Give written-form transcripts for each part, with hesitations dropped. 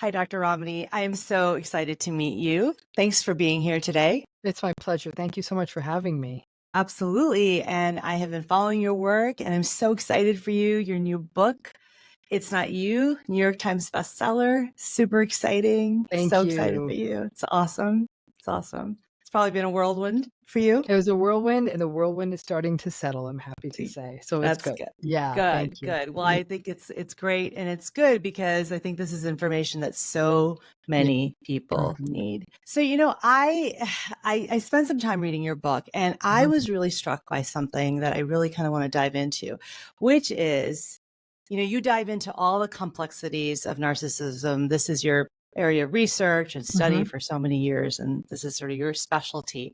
Hi, Dr. Ramani. I am so excited to meet you. Thanks for being here today. It's my pleasure. Thank you so much for having me. Absolutely. And I have been following your work and I'm so excited for you, your new book. It's Not You, New York Times bestseller. Super exciting. Thank So excited you. for you. It's awesome. It's awesome. It's probably been a whirlwind for you. It was a whirlwind, and the whirlwind is starting to settle, I'm happy to say. So it's That's good. good. Yeah, Good, thank you. good. Well, I think it's great and it's good because I think this is information that so Yeah. many people Mhm. need. So, I spent some time reading your book and I Mhm. was really struck by something that I really kind of want to dive into, which is, you dive into all the complexities of narcissism. This is your area of research and study Mhm. for so many years, and this is sort of your specialty.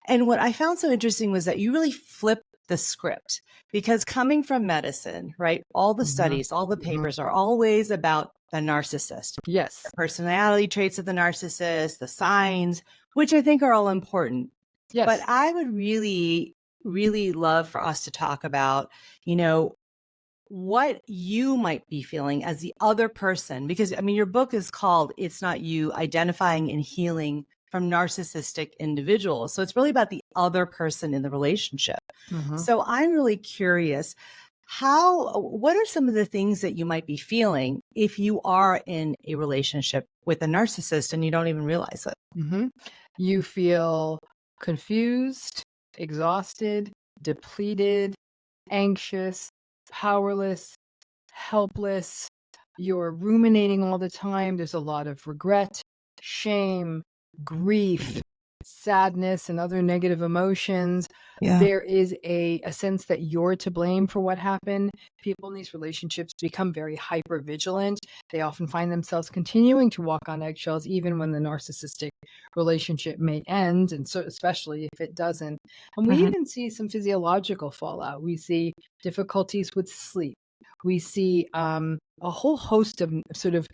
And what I found so interesting was that you really flip the script because coming from medicine, right? All the Mhm. studies, all the Mhm. papers are always about the narcissist, the Yes. personality traits of the narcissist, the signs, which I think are all important. But Yes. I would really, really love for us to talk about, you know, what you might be feeling as the other person, because I mean, your book is called It's Not You, Identifying and Healing from Narcissistic Individuals. So it's really about the other person in the relationship. Mhm. So I'm really curious, what are some of the things that you might be feeling if you are in a relationship with a narcissist and you don't even realize it? Mhm. You feel confused, exhausted, depleted, anxious, powerless, helpless. You're ruminating all the time. There's a lot of regret, shame, grief, sadness, and other negative emotions. Yeah. There is a sense that you're to blame for what happened. People in these relationships become very hyper vigilant. They often find themselves continuing to walk on eggshells, even when the narcissistic relationship may end, and so especially if it doesn't. And we Hmm. even see some physiological fallout. We see difficulties with sleep. We see a whole host of sort of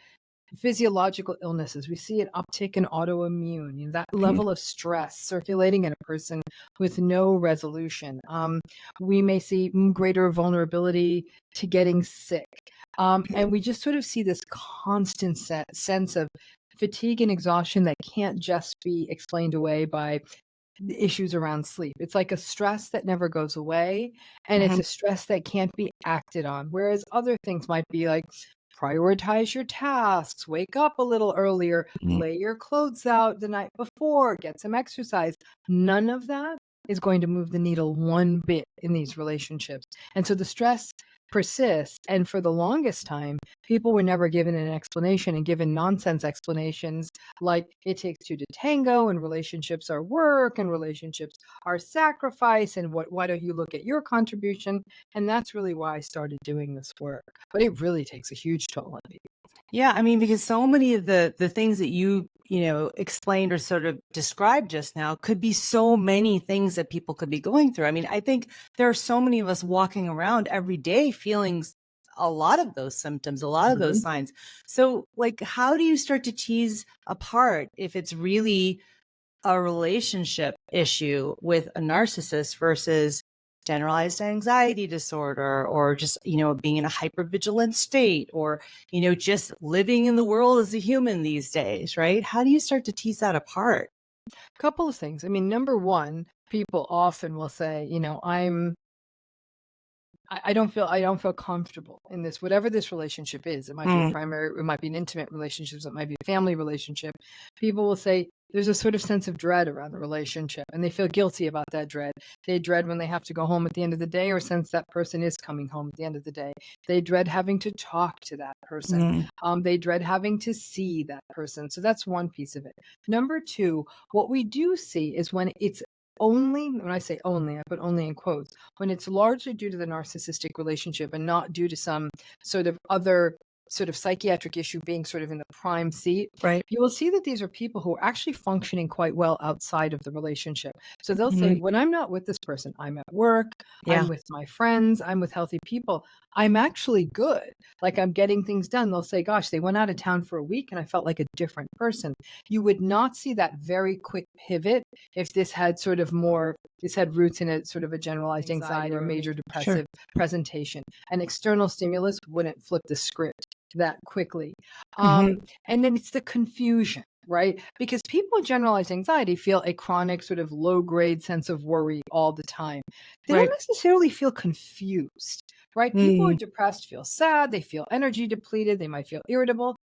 physiological illnesses. We see an uptick in autoimmune, that Right. level of stress circulating in a person with no resolution. We may see greater vulnerability to getting sick. And we just sort of see this constant sense of fatigue and exhaustion that can't just be explained away by the issues around sleep. It's like a stress that never goes away, and it's Hmm. a stress that can't be acted on. Whereas other things might be like prioritize your tasks, wake up a little earlier, lay your clothes out the night before, get some exercise. None of that is going to move the needle one bit in these relationships. And so the stress persists. And for the longest time, people were never given an explanation and given nonsense explanations like it takes two to tango, and relationships are work, and relationships are sacrifice, and why don't you look at your contribution? And that's really why I started doing this work. But it really takes a huge toll on people. Yeah, I mean, because so many of the things that you explained or sort of described just now could be so many things that people could be going through. I mean, I think there are so many of us walking around every day feeling a lot of those symptoms, a lot of those Mhm. signs. So, like, how do you start to tease apart if it's really a relationship issue with a narcissist versus generalized anxiety disorder or just, being in a hypervigilant state or, just living in the world as a human these days, right? How do you start to tease that apart? Couple of things. I mean, number one, people often will say, I don't feel comfortable in this, whatever this relationship is. It might be a Mm, primary, it might be an intimate relationship, it might be a family relationship. People will say there's a sort of sense of dread around the relationship, and they feel guilty about that dread. They dread when they have to go home at the end of the day, or sense that person is coming home at the end of the day. They dread having to talk to that person. mm, They dread having to see that person. So that's one piece of it. Number two, what we do see is when it's only, when I say only, I put only in quotes, when it's largely due to the narcissistic relationship and not due to some sort of other sort of psychiatric issue being sort of in the prime seat, right. you will see that these are people who are actually functioning quite well outside of the relationship. So they'll say, Right. when I'm not with this person, I'm at work, I'm Yeah. with my friends, I'm with healthy people, I'm actually good. Like I'm getting things done. They'll say, gosh, they went out of town for a week and I felt like a different person. You would not see that very quick pivot if this had sort of more, this had roots in a sort of a generalized anxiety or major Sure. depressive presentation. An external stimulus wouldn't flip the script that quickly. Hmm. And then it's the confusion, right? Because people with generalized anxiety feel a chronic sort of low grade sense of worry all the time. They don't Right. necessarily feel confused, right? People who are Mm. depressed feel sad, they feel energy depleted, they might feel irritable,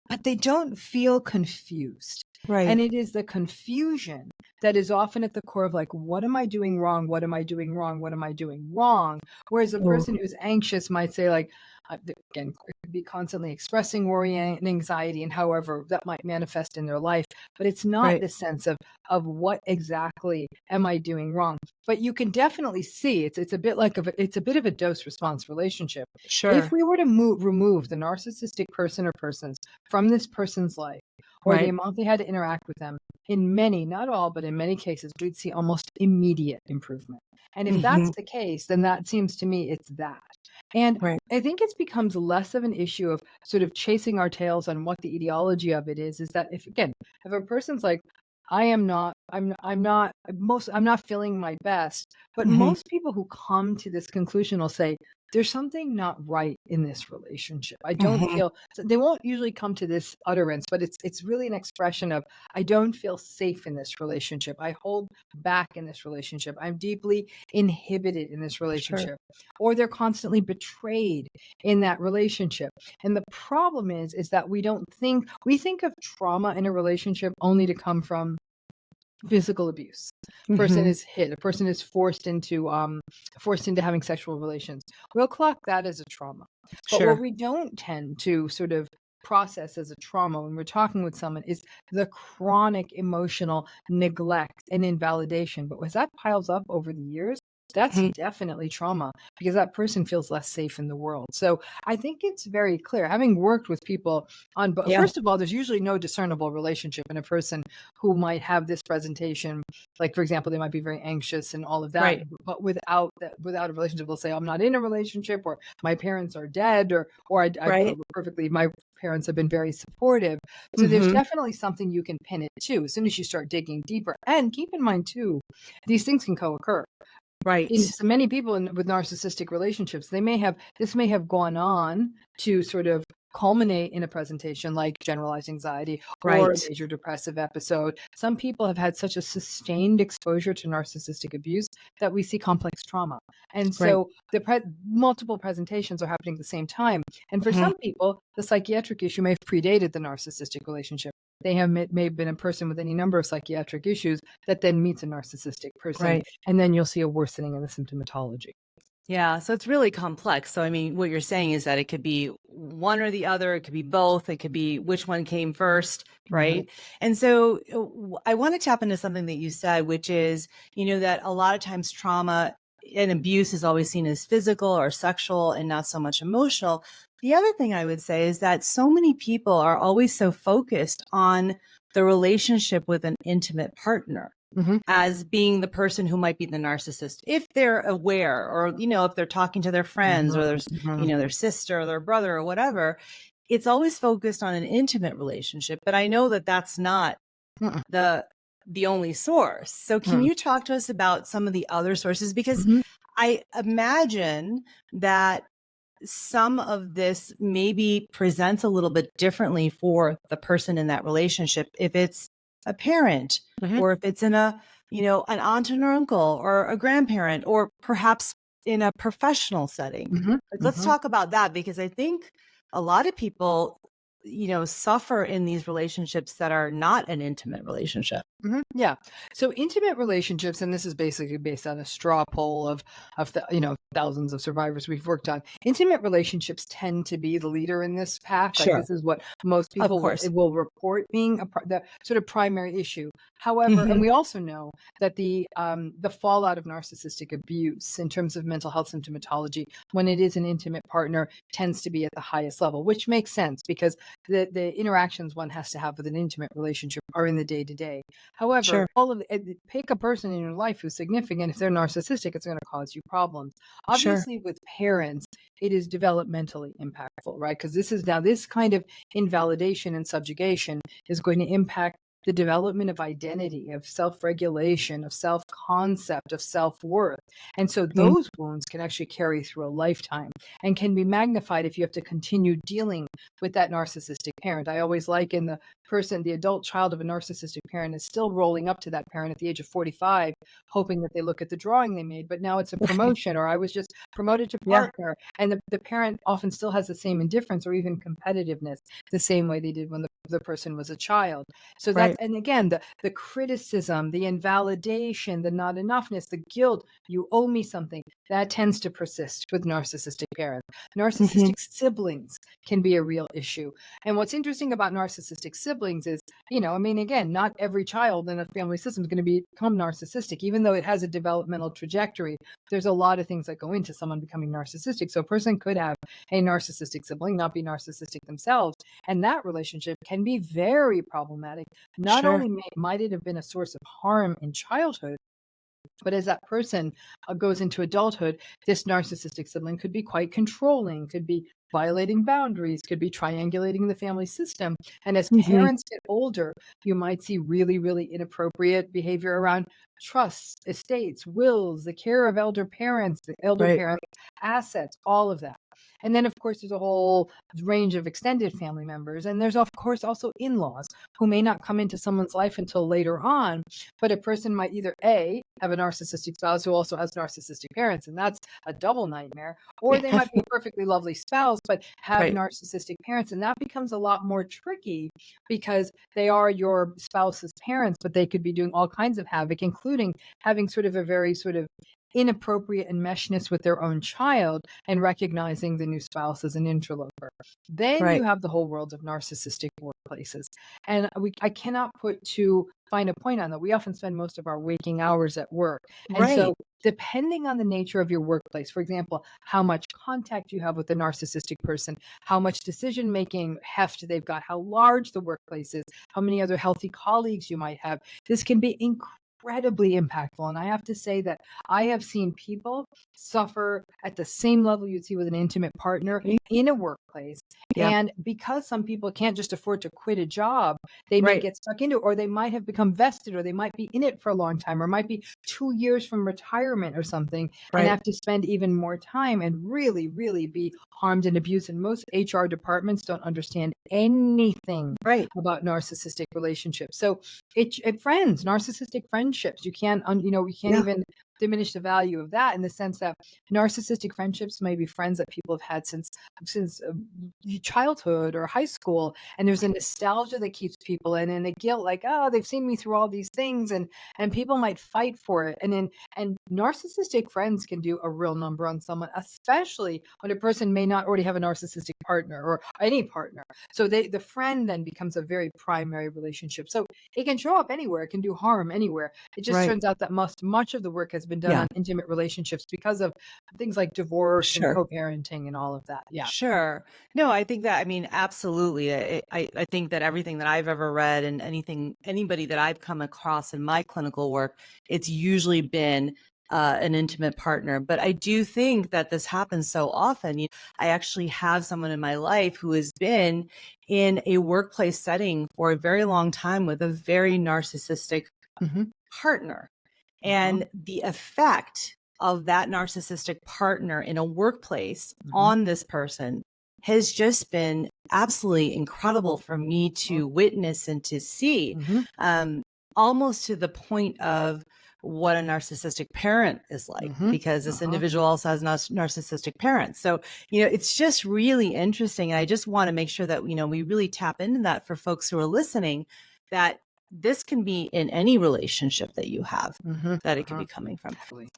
but they don't feel confused. And Right. it is the confusion that is often at the core of like, what am I doing wrong? What am I doing wrong? What am I doing wrong? Whereas a Oh, person who's anxious might say, like, again, it could be constantly expressing worry and anxiety and however that might manifest in their life. But it's not right. the sense of what exactly am I doing wrong. But you can definitely see it's a bit like it's a bit of a dose response relationship. If Sure. we were to remove the narcissistic person or persons from this person's life, or the Right. amount they had to interact with them, in many, not all, but in many cases, we'd see almost immediate improvement. And if that's Hmm. the case, then that seems to me it's that. And Right. I think it becomes less of an issue of sort of chasing our tails on what the etiology of it is that if, again, if a person's like, I'm not feeling my best, but Hmm. most people who come to this conclusion will say, there's something not right in this relationship. I don't Hmm. feel, so they won't usually come to this utterance, but it's really an expression of, I don't feel safe in this relationship. I hold back in this relationship. I'm deeply inhibited in this Sure. relationship. Or they're constantly betrayed in that relationship. And the problem is that we think of trauma in a relationship only to come from physical abuse. A person Hmm. is hit, a person is forced into having sexual relations. We'll clock that as a trauma. But what Sure. we don't tend to sort of process as a trauma when we're talking with someone is the chronic emotional neglect and invalidation. But as that piles up over the years, that's Mhm. definitely trauma because that person feels less safe in the world. So I think it's very clear, having worked with people on, but Yeah. first of all, there's usually no discernible relationship in a person who might have this presentation. Like, for example, they might be very anxious and all of that, Right. but without a relationship, they'll say, I'm not in a relationship, or my parents are dead, or I Right. perfectly, my parents have been very supportive. So there's Hmm. definitely something you can pin it to as soon as you start digging deeper. And keep in mind too, these things can co-occur in Right. so many people with narcissistic relationships. This may have gone on to sort of culminate in a presentation like generalized anxiety or a Right. major depressive episode. Some people have had such a sustained exposure to narcissistic abuse that we see complex trauma. And Right. so multiple presentations are happening at the same time. And for Hmm. some people, the psychiatric issue may have predated the narcissistic relationship. They may have been a person with any number of psychiatric issues that then meets a narcissistic person, Right. and then you'll see a worsening of the symptomatology. Yeah, so it's really complex. So, I mean, what you're saying is that it could be one or the other, it could be both, it could be which one came first, Mhm. right? And so I want to tap into something that you said, which is, that a lot of times trauma and abuse is always seen as physical or sexual and not so much emotional. The other thing I would say is that so many people are always so focused on the relationship with an intimate partner Mhm. as being the person who might be the narcissist if they're aware, or if they're talking to their friends, or Mhm. there's Mhm. their sister or their brother or whatever. It's always focused on an intimate relationship, but I know that that's not Mm-mm. the only source. So can Mm. you talk to us about some of the other sources, because Mhm. I imagine that some of this maybe presents a little bit differently for the person in that relationship, if it's a parent, Mhm. or if it's in an aunt and uncle, or a grandparent, or perhaps in a professional setting. Mhm. Like, let's Mhm. talk about that, because I think a lot of people suffer in these relationships that are not an intimate relationship. Mhm. Yeah. So intimate relationships, and this is basically based on a straw poll of the thousands of survivors we've worked on. Intimate relationships tend to be the leader in this pack. Like, Sure. this is what most Of people course. will report being the sort of primary issue. However, and Hmm. we also know that the fallout of narcissistic abuse in terms of mental health symptomatology, when it is an intimate partner, tends to be at the highest level, which makes sense because the interactions one has to have with an intimate relationship are in the day to day. However, Sure. pick a person in your life who's significant. If they're narcissistic, it's going to cause you problems. Sure. Obviously, with parents, it is developmentally impactful, right? Because this kind of invalidation and subjugation is going to impact the development of identity, of self-regulation, of self-concept, of self-worth. And so Mhm. those wounds can actually carry through a lifetime and can be magnified if you have to continue dealing with that narcissistic parent. I always liken the adult child of a narcissistic parent is still rolling up to that parent at the age of 45, hoping that they look at the drawing they made, but now it's a promotion, or I was just promoted to Yeah. partner. And the parent often still has the same indifference or even competitiveness, the same way they did when the person was a child. So that's, Right. and again, the criticism, the invalidation, the not enoughness, the guilt, you owe me something, that tends to persist with narcissistic parents. Mhm. Narcissistic siblings can be a real issue. And what's interesting about narcissistic siblings is, I mean, again, not every child in a family system is going to become narcissistic, even though it has a developmental trajectory. There's a lot of things that go into someone becoming narcissistic. So a person could have a narcissistic sibling, not be narcissistic themselves. And that relationship can be very problematic. Not Sure. only might it have been a source of harm in childhood, but as that person goes into adulthood, this narcissistic sibling could be quite controlling, could be violating boundaries, could be triangulating the family system. And as Mhm. parents get older, you might see really, really inappropriate behavior around trusts, estates, wills, the care of elder Right. parents, assets, all of that. And then, of course, there's a whole range of extended family members. And there's, of course, also in laws who may not come into someone's life until later on. But a person might either A, have a narcissistic spouse who also has narcissistic parents, and that's a double nightmare, or they might be a perfectly lovely spouse, but have Right. narcissistic parents. And that becomes a lot more tricky because they are your spouse's parents, but they could be doing all kinds of havoc, including having sort of a very sort of inappropriate enmeshedness with their own child and recognizing the new spouse as an interloper. Then you Right. have the whole world of narcissistic workplaces. And I cannot put too fine a point on that. We often spend most of our waking hours at work. And Right. so, depending on the nature of your workplace, for example, how much contact you have with the narcissistic person, how much decision making heft they've got, how large the workplace is, how many other healthy colleagues you might have, this can be incredibly impactful. And I have to say that I have seen people suffer at the same level you'd see with an intimate partner in a workplace. Yeah. And because some people can't just afford to quit a job, they may Right. get stuck into it, or they might have become vested, or they might be in it for a long time, or might be 2 years from retirement or something, and Right. have to spend even more time and really, really be harmed and abused. And most HR departments don't understand anything Right. about narcissistic relationships. So friends, narcissistic friendships, you can't, we can't Yeah. even diminish the value of that, in the sense that narcissistic friendships may be friends that people have had since childhood or high school, and there's a nostalgia that keeps people in, and a guilt, like, oh, they've seen me through all these things, and people might fight for it. And narcissistic friends can do a real number on someone, especially when a person may not already have a narcissistic partner or any partner. So the friend then becomes a very primary relationship. So it can show up anywhere, it can do harm anywhere. It just Right. turns out that much of the work has been done Yeah. on intimate relationships because of things like divorce and Sure. co-parenting and all of that. Yeah. Sure. No, I think that, I mean, absolutely. I think that everything that I've ever read and anybody that I've come across in my clinical work, it's usually been an intimate partner. But I do think that this happens so often. I actually have someone in my life who has been in a workplace setting for a very long time with a very narcissistic Mhm. partner. Uh-huh. And the effect of that narcissistic partner in a workplace Mhm. on this person has just been absolutely incredible for me Uh-huh. to witness and to see, Mhm. um, almost to the point of what a narcissistic parent is like, Mhm. because this Uh-huh. individual also has narcissistic parents. So, it's just really interesting. And I just want to make sure that, we really tap into that for folks who are listening, that this can be in any relationship that you have, Mhm. that it could Uh-huh. be coming from. Absolutely.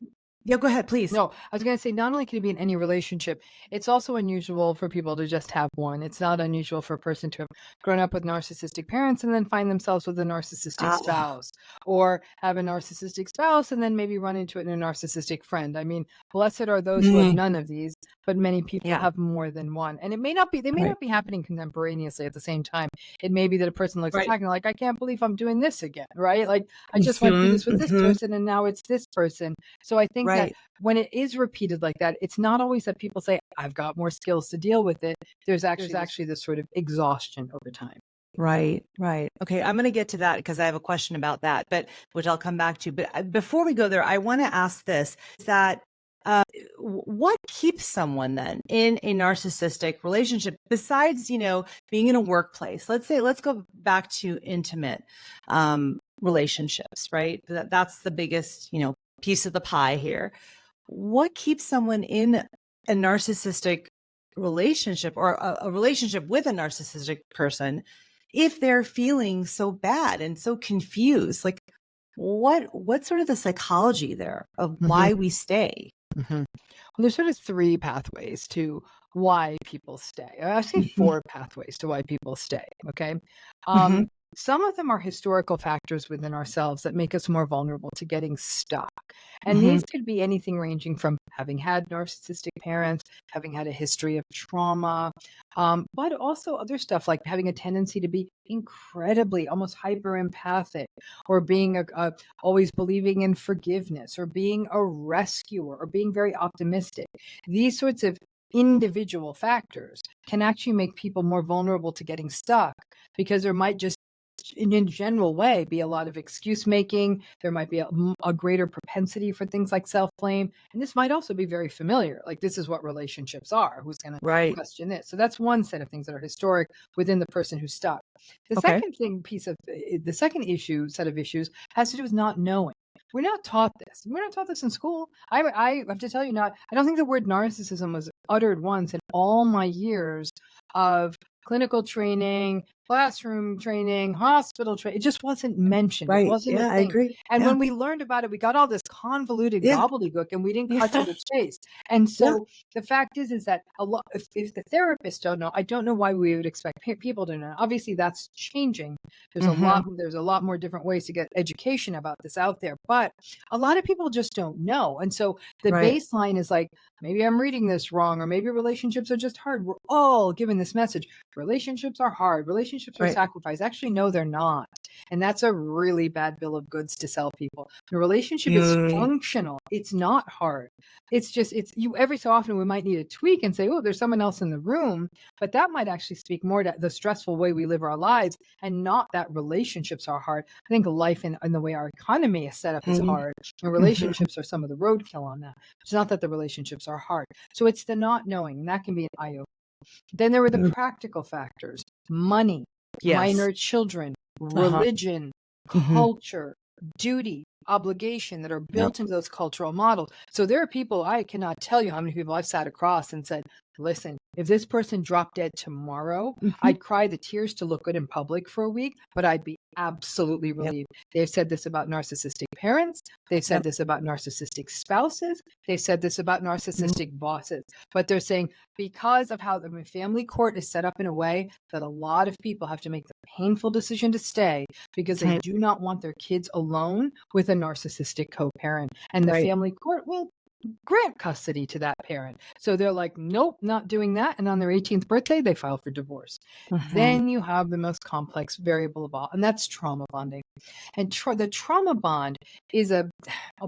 Yeah, go ahead, please. No, I was going to say, not only can it be in any relationship, it's also unusual for people to just have one. It's not unusual for a person to have grown up with narcissistic parents and then find themselves with a narcissistic Ah, spouse, or have a narcissistic spouse and then maybe run into it in a narcissistic friend. I mean, blessed are those who have mm, none of these, but many people yeah, have more than one. And they may right, not be happening contemporaneously at the same time. It may be that a person looks right. back and they're like, I can't believe I'm doing this again, right? Like, I just went through Hmm. this with this Hmm. person and now it's this person. So I think that Right. when it is repeated like that, it's not always that people say, I've got more skills to deal with it. There's actually this sort of exhaustion over time. Right, right. Okay, I'm going to get to that because I have a question about that, but which I'll come back to. But before we go there, I want to ask this: is that what keeps someone then in a narcissistic relationship besides, being in a workplace? Let's go back to intimate relationships, right? That's the biggest, piece of the pie here. What keeps someone in a narcissistic relationship or a relationship with a narcissistic person if they're feeling so bad and so confused? Like, what's sort of the psychology there of why we stay? Well, there's sort of three pathways to why people stay. I say Mhm. four pathways to why people stay. Okay. Mhm. Some of them are historical factors within ourselves that make us more vulnerable to getting stuck. And Mhm. these could be anything ranging from having had narcissistic parents, having had a history of trauma, but also other stuff like having a tendency to be incredibly, almost hyper empathic, or being always believing in forgiveness, or being a rescuer, or being very optimistic. These sorts of individual factors can actually make people more vulnerable to getting stuck because there might just in a general way be a lot of excuse making. There might be a greater propensity for things like self blame, and this might also be very familiar, like this is what relationships are. Who's going to Right. question this? So that's one set of things that are historic within the person who's stuck. The Okay. second the second set of issues has to do with not knowing. We're not taught this. We're not taught this in school. I have to tell you, not. I don't think the word narcissism was uttered once in all my years of clinical training, classroom training, hospital training. It just wasn't mentioned. It Right. wasn't a Yeah, I thing. agree. And Yeah. when we learned about it, we got all this convoluted Yeah. gobbledygook, and we didn't cut to Yeah. the chase. And Yeah. so the fact is that a lot. If the therapists don't know, I don't know why we would expect people to know. Obviously, that's changing. Mhm. There's a lot more different ways to get education about this out there, but a lot of people just don't know. And so the Right. baseline is like, maybe I'm reading this wrong, or maybe relationships are just hard. We're all given this message. Relationships are hard. Relationships are Right. sacrifice. Actually, no, they're not. And that's a really bad bill of goods to sell people. The relationship is Mm, functional. It's not hard. It's just, it's you every so often we might need a tweak and say, oh, there's someone else in the room. But that might actually speak more to the stressful way we live our lives, and not that relationships are hard. I think life and the way our economy is set up is mhm. hard. And Mhm. relationships are some of the roadkill on that. It's not that the relationships are hard. So it's the not knowing, and that can be an eye opener. Then there were the Mm, practical factors: money, yes. minor children, Uh-huh. religion, Mhm. culture, duty, obligation that are Yep. built into those cultural models. So there are people, I cannot tell you how many people I've sat across and said, listen, if this person dropped dead tomorrow, Mhm. I'd cry the tears to look good in public for a week, but I'd be absolutely Yep. relieved. They've said this about narcissistic parents. They've said Yep. this about narcissistic spouses. They've said this about Mhm. narcissistic bosses. But they're saying, because of how the family court is set up in a way that a lot of people have to make the painful decision to stay because they Right. do not want their kids alone with a narcissistic co-parent. And the Right. family court will grant custody to that parent. So they're like, nope, not doing that. And on their 18th birthday, they file for divorce. Mhm. Then you have the most complex variable of all, and that's trauma bonding. And the trauma bond is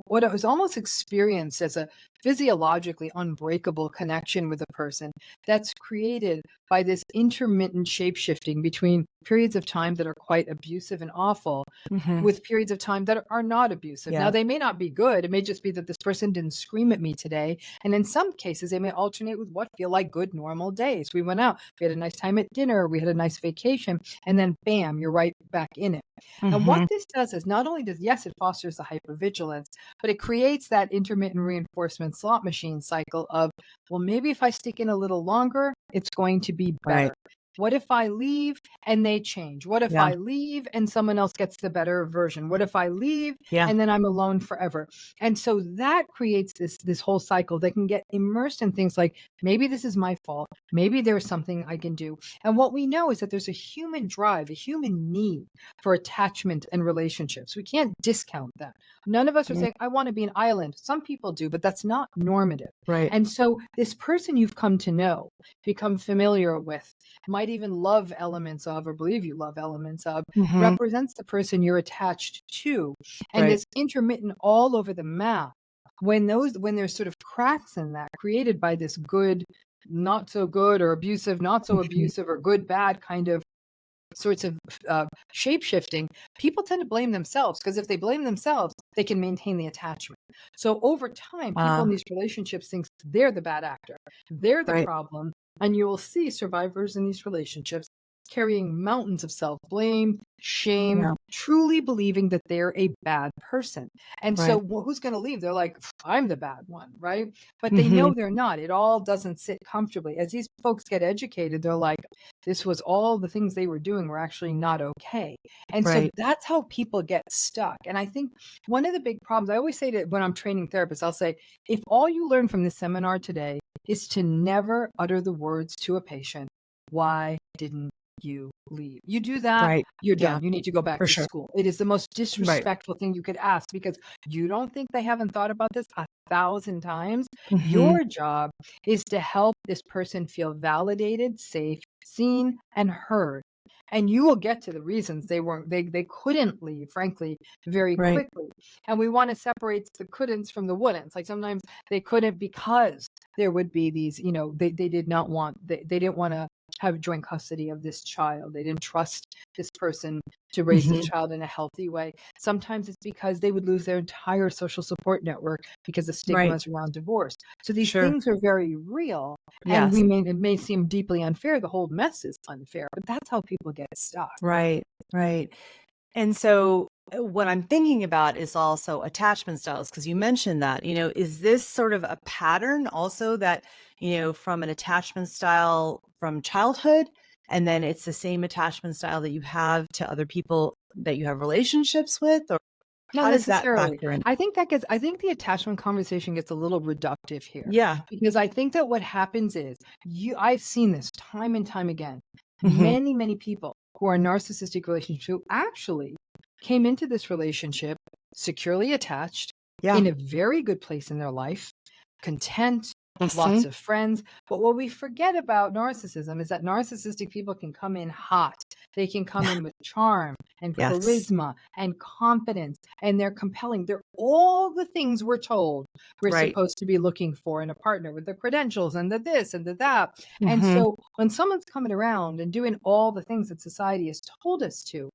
what I was almost experienced as a physiologically unbreakable connection with a person that's created by this intermittent shape shifting between periods of time that are quite abusive and awful Mhm. with periods of time that are not abusive. Now, Yeah. they may not be good. It may just be that this person didn't scream at me today. And in some cases, they may alternate with what feel like good, normal days. We went out, we had a nice time at dinner, we had a nice vacation, and then bam, you're right back in it. And what Mhm. this does is not only yes, it fosters the hypervigilance, but it creates that intermittent reinforcement slot machine cycle of, well, maybe if I stick in a little longer, it's going to be better. Right. What if I leave and they change? What if Yeah. I leave and someone else gets the better version? What if I leave Yeah. and then I'm alone forever? And so that creates this whole cycle that can get immersed in things like, maybe this is my fault. Maybe there's something I can do. And what we know is that there's a human drive, a human need for attachment and relationships. We can't discount that. None of us are Mm, saying, I want to be an island. Some people do, but that's not normative. right. And so this person you've come to know, become familiar with, might even love elements of, or believe you love elements of, Mhm. represents the person you're attached to. And Right. this intermittent all over the map, when there's sort of cracks in that created by this good, not so good, or abusive, not so Mhm. abusive, or good, bad kind of sorts of shape shifting, people tend to blame themselves, because if they blame themselves, they can maintain the attachment. So over time, people in these relationships think they're the bad actor, they're the Right. problem. And you will see survivors in these relationships carrying mountains of self-blame, shame, Yeah. truly believing that they're a bad person. And so Right. who's going to leave? They're like, I'm the bad one, right? But they Hmm. know they're not. It all doesn't sit comfortably. As these folks get educated, they're like, this was all the things they were doing were actually not okay. And so Right. that's how people get stuck. And I think one of the big problems, I always say to when I'm training therapists, I'll say, if all you learn from this seminar today is to never utter the words to a patient, why didn't you leave? You do that, Right. you're Yeah, done. You need to go back for to sure. school. It is the most Right. disrespectful thing you could ask, because you don't think they haven't thought about this 1,000 times. Hmm. Your job is to help this person feel validated, safe, seen, and heard. And you will get to the reasons they couldn't leave, frankly, very Right. quickly. And we want to separate the couldn'ts from the wouldn'ts. Like sometimes they couldn't because there would be these, they did not want, they didn't want to have joint custody of this child. They didn't trust this person to raise this Hmm. child in a healthy way. Sometimes it's because they would lose their entire social support network because of Right. stigmas around divorce. So these Sure. things are very real. And Yes. it may seem deeply unfair. The whole mess is unfair, but that's how people get stuck. Right. Right. And so what I'm thinking about is also attachment styles, because you mentioned that, is this sort of a pattern also that, from an attachment style from childhood, and then it's the same attachment style that you have to other people that you have relationships with, or Not how does that necessarily. factor in? I think the attachment conversation gets a little reductive here, Yeah. because I think that what happens is I've seen this time and time again. Hmm. Many, many people who are in narcissistic relationships who actually came into this relationship securely attached, Yeah. in a very good place in their life, content, Hmm. lots of friends. But what we forget about narcissism is that narcissistic people can come in hot. They can come in with charm and Yes. charisma and confidence, and they're compelling. They're all the things we're told we're Right. supposed to be looking for in a partner, with the credentials and the this and the that. And Hmm. so when someone's coming around and doing all the things that society has told us to,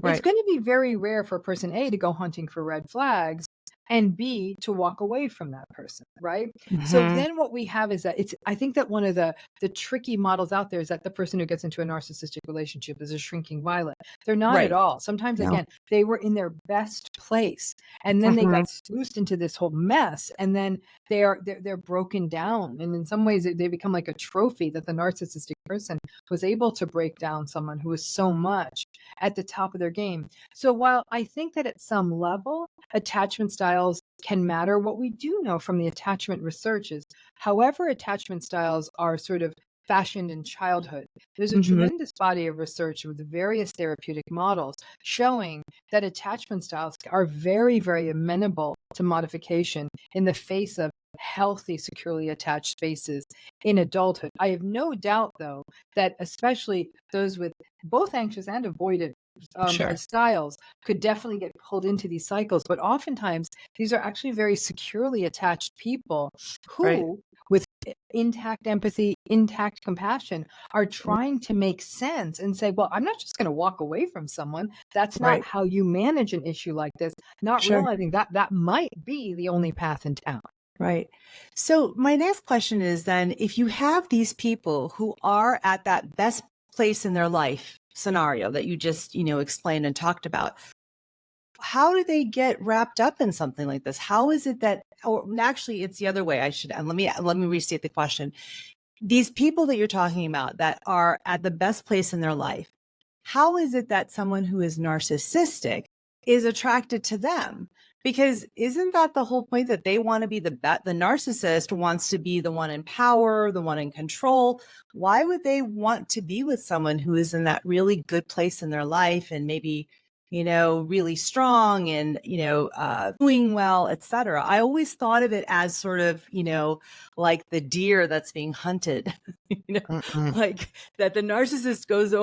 it's Right. going to be very rare for person A to go hunting for red flags, and B to walk away from that person, right? So Hmm. then what we have is that I think that one of the tricky models out there is that the person who gets into a narcissistic relationship is a shrinking violet. They're not at Right. all. Sometimes, No. again, they were in their best place, and then they Hmm. got sluiced into this whole mess, and then they're broken down, and in some ways they become like a trophy that the narcissistic person was able to break down someone who was so much at the top of their game. So while I think that at some level attachment styles can matter, what we do know from the attachment research is, however attachment styles are sort of fashioned in childhood, there's a Hmm. tremendous body of research with various therapeutic models showing that attachment styles are very, very amenable to modification in the face of healthy, securely attached spaces in adulthood. I have no doubt, though, that especially those with both anxious and avoidant Sure. styles could definitely get pulled into these cycles. But oftentimes, these are actually very securely attached people Right. who, with intact empathy, intact compassion, are trying to make sense and say, well, I'm not just going to walk away from someone. That's not Right. how you manage an issue like this. Not Sure. realizing that that might be the only path in town. Right. So my next question is then, if you have these people who are at that best place in their life scenario that you just, explained and talked about, how do they get wrapped up in something like this? How is it that, or actually it's the other way I should, and let me restate the question. These people that you're talking about that are at the best place in their life, how is it that someone who is narcissistic is attracted to them? Because isn't that the whole point, that they want to be the narcissist wants to be the one in power, the one in control? Why would they want to be with someone who is in that really good place in their life and maybe, really strong and, doing well, etc.? I always thought of it as sort of, like the deer that's being hunted, Mm-mm. like that the narcissist goes,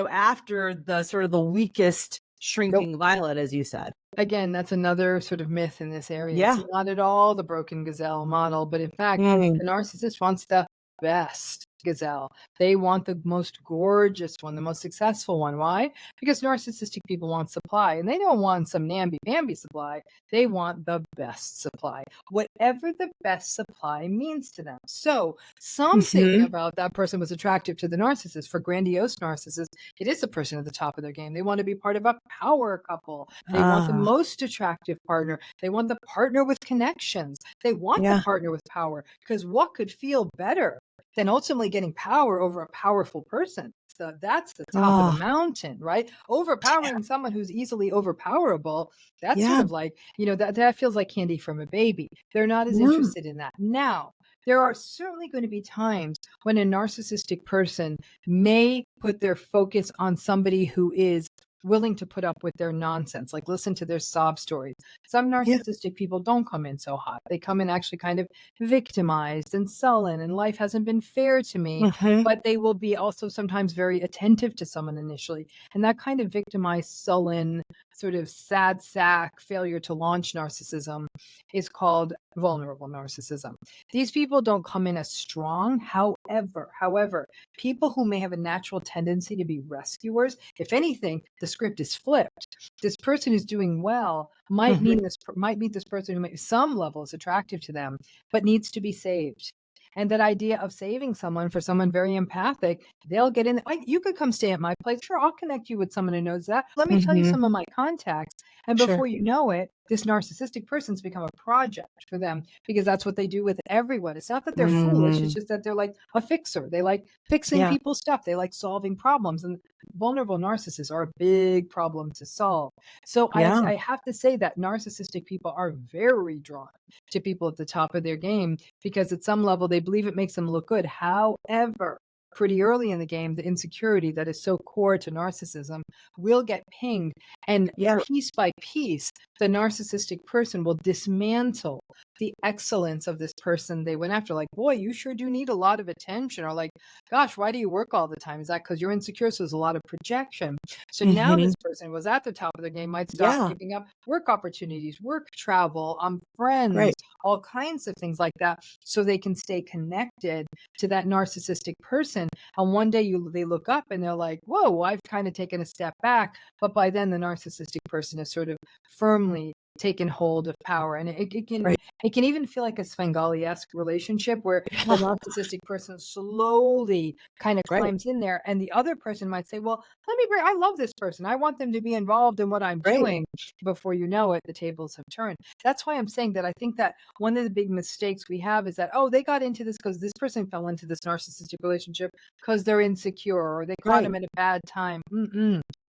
after the sort of the weakest Nope. shrinking violet, as you said. Again, that's another sort of myth in this area. It's Yeah. not at all the broken gazelle model, but in fact, Mm. the narcissist wants the best. gazelle. They want the most gorgeous one, the most successful one. Why? Because narcissistic people want supply, and they don't want some namby-pamby supply. They want the best supply, whatever the best supply means to them. So something Mhm. about that person was attractive to the narcissist. For grandiose narcissists, it is the person at the top of their game. They want to be part of a power couple. They want the Ah, most attractive partner. They want the partner with connections. They want the yeah. partner with power, because what could feel better than ultimately getting power over a powerful person? So that's the top of the Oh, mountain, right? Overpowering someone who's easily overpowerable, that's sort yeah. of like, that feels like candy from a baby. They're not as Yeah. interested in that. Now, there are certainly going to be times when a narcissistic person may put their focus on somebody who is willing to put up with their nonsense, like listen to their sob stories. Some Yeah. narcissistic people don't come in so hot. They come in actually kind of victimized and sullen, and life hasn't been fair to me. Mhm. But they will be also sometimes very attentive to someone initially. And that kind of victimized, sullen, sort of sad sack failure to launch narcissism is called vulnerable narcissism. These people don't come in as strong. However, people who may have a natural tendency to be rescuers, if anything, the script is flipped. This person who's doing well might Mhm. meet this person who may some level is attractive to them, but needs to be saved. And that idea of saving someone for someone very empathic, they'll get in. Like, you could come stay at my place. Sure, I'll connect you with someone who knows that. Let me tell you Mhm. some of my contacts. And Sure. before you know it, this narcissistic person's become a project for them, because that's what they do with everyone. It's not that they're foolish, it's Mm. just that they're like a fixer. They like fixing Yeah. people's stuff, they like solving problems. And vulnerable narcissists are a big problem to solve. So Yeah. I have to say that narcissistic people are very drawn to people at the top of their game, because at some level they believe it makes them look good. However, pretty early in the game, the insecurity that is so core to narcissism will get pinged. And Yeah. piece by piece, the narcissistic person will dismantle the excellence of this person they went after. Like, boy, you sure do need a lot of attention. Or like, gosh, why do you work all the time? Is that because you're insecure? So there's a lot of projection. So now Mhm. this person was at the top of the game, might stop Yeah. giving up work opportunities, work travel, friends, Right. all kinds of things like that, so they can stay connected to that narcissistic person. And one day they look up and they're like, whoa, I've kind of taken a step back. But by then the narcissistic person has sort of firmly taken hold of power. And Right. it can even feel like a Svengali-esque relationship, where the Yeah. narcissistic person slowly kind of Right. climbs in there, and the other person might say, well, I love this person, I want them to be involved in what I'm Right. doing. Before you know it, the tables have turned. That's why I'm saying that I think that one of the big mistakes we have is that, oh, they got into this because this person fell into this narcissistic relationship because they're insecure, or they caught Right. him at a bad time.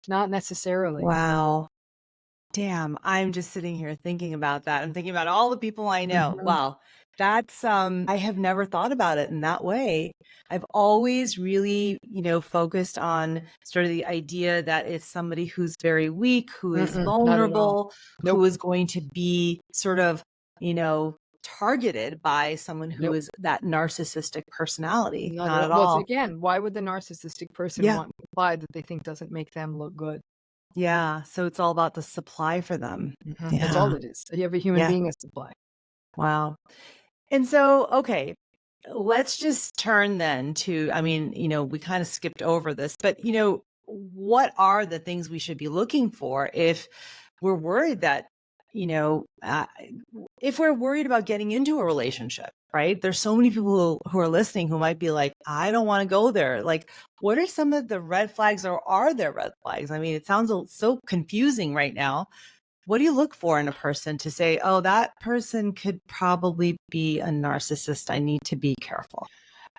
Not necessarily. Wow. Damn, I'm just sitting here thinking about that. I'm thinking about all the people I know. Mhm. Wow. That's I have never thought about it in that way. I've always really, focused on sort of the idea that it's somebody who's very weak, who is Not at all. vulnerable, Nope. who is going to be sort of, targeted by someone who Nope. is that narcissistic personality. Not at Not all. at Well, it's, all. again, why would the narcissistic person Yeah. want supply that they think doesn't make them look good? Yeah. So it's all about the supply for them. That's all Yeah. it is. Every human Yeah. being is supply. Wow. And so, okay, let's just turn then to, I mean, we kind of skipped over this, but, what are the things we should be looking for if we're worried that, you know, uh, if we're worried about getting into a relationship, right? There's so many people who are listening who might be like, I don't want to go there. Like, what are some of the red flags, or are there red flags? I mean, it sounds so confusing right now. What do you look for in a person to say, oh, that person could probably be a narcissist? I need to be careful.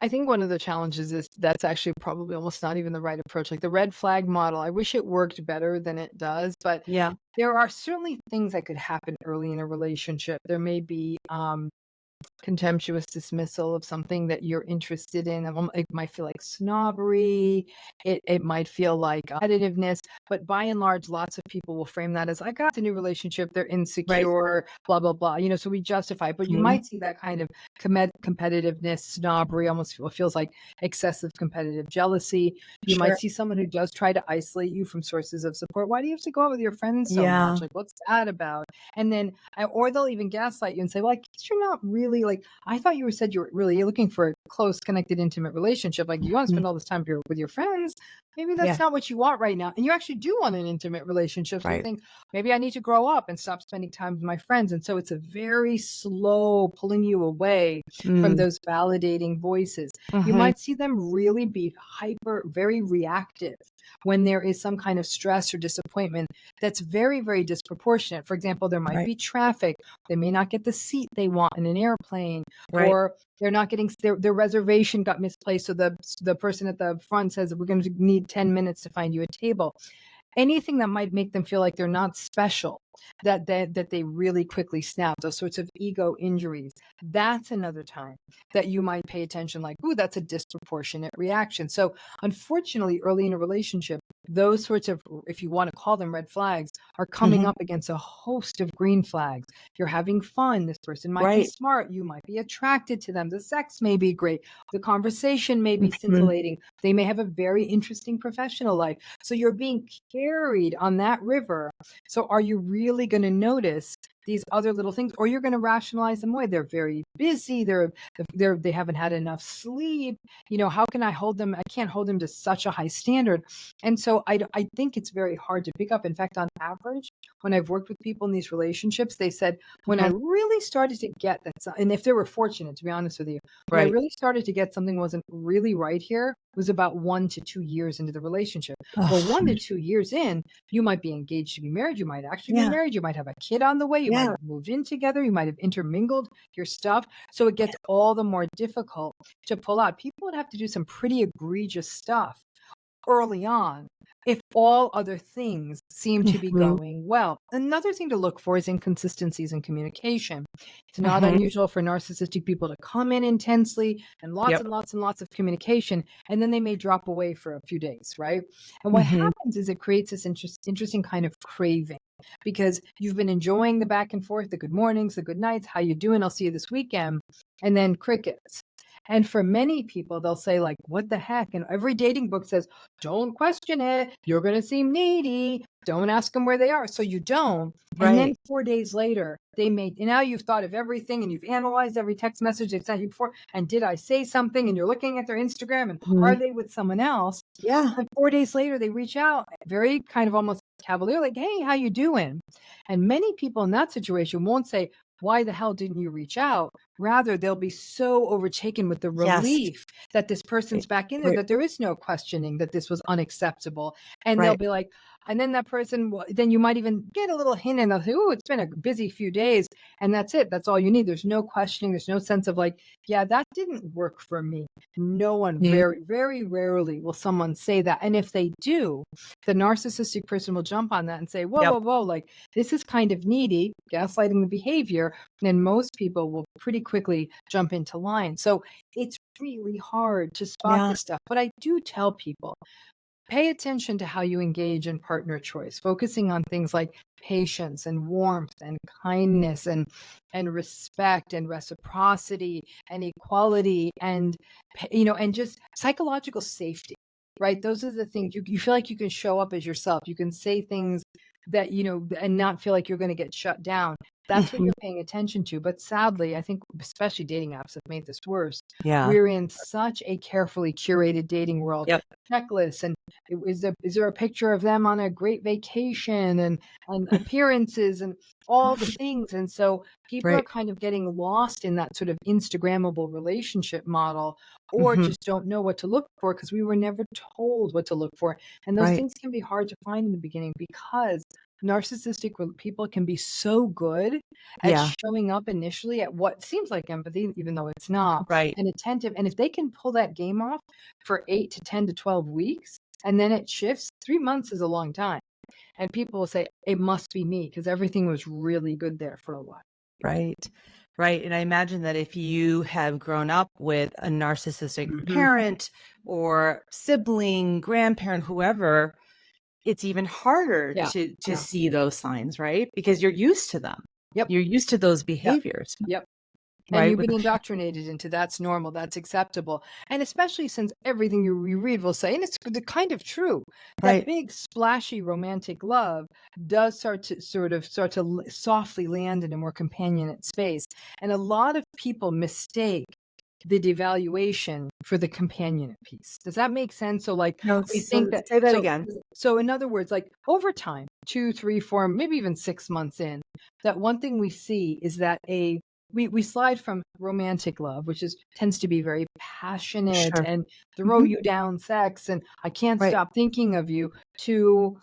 I think one of the challenges is that's actually probably almost not even the right approach. Like the red flag model, I wish it worked better than it does, but Yeah. there are certainly things that could happen early in a relationship. There may be contemptuous dismissal of something that you're interested in. It might feel like snobbery. It might feel like competitiveness. But by and large, lots of people will frame that as, I got a new relationship, they're Right. insecure, blah, blah, blah. So we justify it. But you Mhm. might see that kind of competitiveness, snobbery, almost feels like excessive competitive jealousy. You might Sure. see someone who does try to isolate you from sources of support. Why do you have to go out with your friends so Yeah. much? Like, what's that about? And then, or they'll even gaslight you and say, well, I guess you're not really like, I thought you said you were really looking for a close, connected, intimate relationship. Like, you want to spend all this time with your friends. Maybe that's Yeah. not what you want right now. And you actually do want an intimate relationship. So you Right. think, maybe I need to grow up and stop spending time with my friends. And so it's a very slow pulling you away from Mm. those validating voices. You Mhm. might see them really be very reactive when there is some kind of stress or disappointment that's very, very disproportionate. For example, there might Right. be traffic. They may not get the seat they want in an airplane, Right. or they're not getting their reservation got misplaced. So the person at the front says, we're going to need 10 minutes to find you a table. Anything that might make them feel like they're not special, that they really quickly snap, those sorts of ego injuries. That's another time that you might pay attention, like, ooh, that's a disproportionate reaction. So unfortunately, early in a relationship, those sorts of, if you want to call them red flags, are coming Mhm. up against a host of green flags. You're having fun. This person might be Right. smart. You might be attracted to them. The sex may be great. The conversation may be Mhm. scintillating. They may have a very interesting professional life. So you're being carried on that river. So are you really going to notice these other little things, or you're going to rationalize them away? They're very busy. They haven't had enough sleep. How can I hold them? I can't hold them to such a high standard. And so I think it's very hard to pick up. In fact, on average, when I've worked with people in these relationships, they said, when I Mhm. really started to get that, and if they were fortunate, to be honest with you, when I Right. really started to get something wasn't really right here, was about 1 to 2 years into the relationship. Well, Ugh. 1 to 2 years in, you might be engaged to be married. You might actually be Yeah. married. You might have a kid on the way. You might Yeah. have moved in together. You might have intermingled your stuff. So it gets all the more difficult to pull out. People would have to do some pretty egregious stuff early on if all other things seem to be Mhm. going well. Another thing to look for is inconsistencies in communication. It's not Mhm. unusual for narcissistic people to come in intensely and lots Yep. and lots and lots of communication, and then they may drop away for a few days, right? And what Mhm. happens is it creates this interesting kind of craving, because you've been enjoying the back and forth, the good mornings, the good nights, how you doing? I'll see you this weekend. And then crickets. And for many people, they'll say, like, what the heck? And every dating book says, don't question it. You're going to seem needy. Don't ask them where they are. So you don't. And then Right. 4 days later, and now you've thought of everything and you've analyzed every text message they've sent you before. And did I say something? And you're looking at their Instagram, and are Mhm. they with someone else? Yeah. And 4 days later, they reach out very kind of almost cavalier, like, hey, how you doing? And many people in that situation won't say, why the hell didn't you reach out? Rather, they'll be so overtaken with the Yes. relief that this person's Right. back in there, Right. that there is no questioning that this was unacceptable. And they'll Right. be like, and then that person, then you might even get a little hint, and they'll say, oh, it's been a busy few days. And that's it. That's all you need. There's no questioning. There's no sense of like, yeah, that didn't work for me. No one, You very, very rarely will someone say that. And if they do, the narcissistic person will jump on that and say, whoa, Yep. whoa, whoa, like, this is kind of needy, gaslighting the behavior. And most people will pretty quickly jump into line. So it's really hard to spot Yeah. this stuff. But I do tell people, pay attention to how you engage in partner choice, focusing on things like patience and warmth and kindness and respect and reciprocity and equality and and just psychological safety. Right? Those are the things you feel like you can show up as yourself. You can say things that and not feel like you're going to get shut down. That's what Mhm. you're paying attention to. But sadly, I think especially dating apps have made this worse. Yeah. We're in such a carefully curated dating world, Yep. checklists, and is there a picture of them on a great vacation, and appearances and all the things. And so people are Right. kind of getting lost in that sort of Instagrammable relationship model, or Mhm. just don't know what to look for because we were never told what to look for. And those Right. things can be hard to find in the beginning, because narcissistic people can be so good at Yeah. showing up initially at what seems like empathy, even though it's not, Right. and attentive. And if they can pull that game off for 8 to 10 to 12 weeks, and then it shifts, 3 months is a long time. And people will say, it must be me, because everything was really good there for a while. Right. Right. And I imagine that if you have grown up with a narcissistic Mhm. parent or sibling, grandparent, whoever, it's even harder Yeah. to Yeah. see those signs, right? Because you're used to them. Yep. You're used to those Yep. behaviors. Yep. And Right. you've With been the indoctrinated into that's normal, that's acceptable. And especially since everything you read will say, and it's the kind of true, that right. big splashy romantic love does start to softly land in a more companionate space. And a lot of people mistake the devaluation for the companionate piece. Does that make sense? So like No, we think so that say that again. so in other words, like over time, 2, 3, 4, maybe even 6 months in, that one thing we see is that we slide from romantic love, which tends to be very passionate Sure. and throw Hmm. you down sex and I can't Right. stop thinking of you, to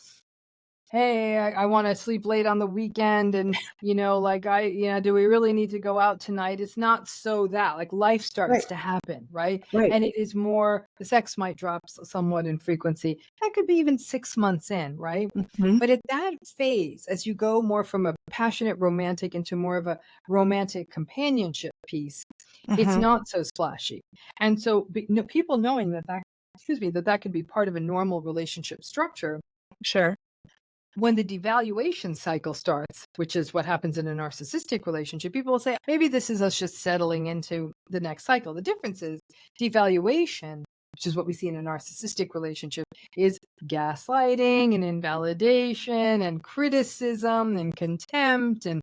hey, I want to sleep late on the weekend. And, like, do we really need to go out tonight? It's not so that, like, life Right. starts to happen, right? Right. And it is more, the sex might drop somewhat in frequency. That could be even 6 months in, right? Hmm. But at that phase, as you go more from a passionate romantic into more of a romantic companionship piece, it's Hmm. not so splashy. And so people knowing excuse me, that could be part of a normal relationship structure. Sure. When the devaluation cycle starts, which is what happens in a narcissistic relationship, people will say, maybe this is us just settling into the next cycle. The difference is devaluation, which is what we see in a narcissistic relationship, is gaslighting and invalidation and criticism and contempt and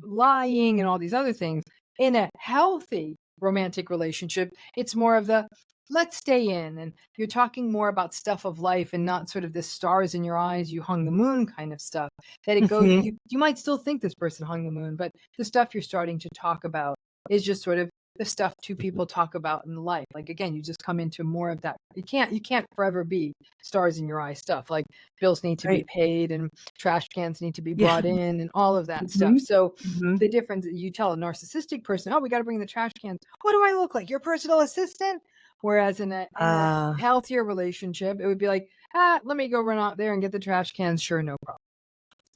lying and all these other things. In a healthy romantic relationship, it's more of the let's stay in, and you're talking more about stuff of life and not sort of the stars in your eyes, you hung the moon kind of stuff. That it goes, Hmm. you might still think this person hung the moon, but the stuff you're starting to talk about is just sort of the stuff two people talk about in life. Like again, you just come into more of that. You can't forever be stars in your eye stuff. Like bills need to be Right. paid and trash cans need to be Yeah. brought in and all of that Hmm. stuff. So Hmm. the difference, you tell a narcissistic person, oh, we got to bring the trash cans. What do I look like? Your personal assistant? Whereas in a Uh, healthier relationship, it would be like, let me go run out there and get the trash cans. Sure, no problem.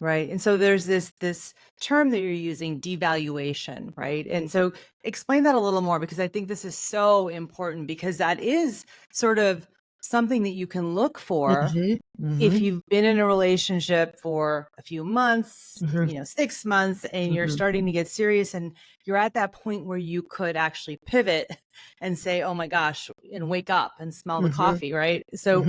right. And so there's this term that you're using, devaluation, right? And so explain that a little more, because I think this is so important, because that is sort of something that you can look for Hmm. if Hmm. you've been in a relationship for a few months, Hmm. 6 months, and you're Hmm. starting to get serious, and you're at that point where you could actually pivot and say, oh my gosh, and wake up and smell the Hmm. coffee, right? So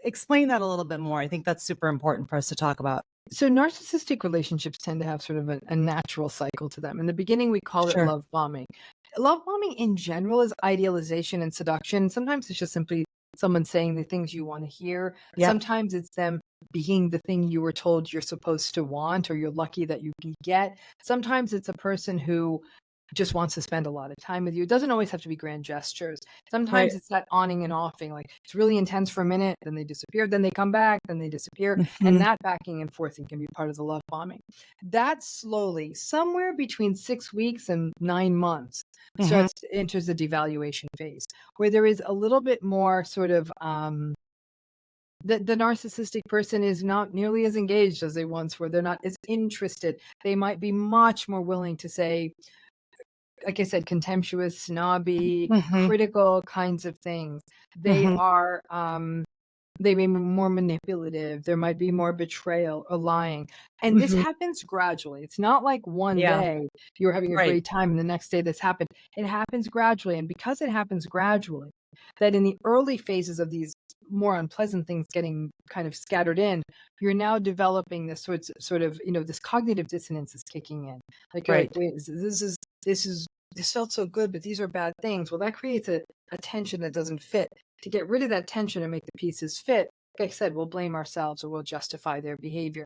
explain that a little bit more. I think that's super important for us to talk about. So narcissistic relationships tend to have sort of a natural cycle to them. In the beginning, we call it Sure. love bombing. Love bombing in general is idealization and seduction. Sometimes it's just simply someone saying the things you want to hear. Yep. Sometimes it's them being the thing you were told you're supposed to want or you're lucky that you can get. Sometimes it's a person who just wants to spend a lot of time with you. It doesn't always have to be grand gestures. Right. Sometimes it's that awning and offing, like it's really intense for a minute, then they disappear, then they come back, then they disappear. And Hmm. that backing and forthing can be part of the love bombing. That slowly, somewhere between 6 weeks and 9 months, Hmm. enters the devaluation phase, where there is a little bit more sort of the narcissistic person is not nearly as engaged as they once were. They're not as interested. They might be much more willing to say, like I said, contemptuous, snobby, Hmm. critical kinds of things. They Hmm. are they may be more manipulative. There might be more betrayal or lying. And this Hmm. happens gradually. It's not like one Yeah. day you're having a Right. great time and the next day this happened. It happens gradually. And because it happens gradually, that in the early phases of these more unpleasant things getting kind of scattered in, you're now developing this sort of, this cognitive dissonance is kicking in. Like you're like, Right. wait, this is this felt so good, but these are bad things. Well, that creates a tension that doesn't fit. To get rid of that tension and make the pieces fit, like I said, we'll blame ourselves or we'll justify their behavior.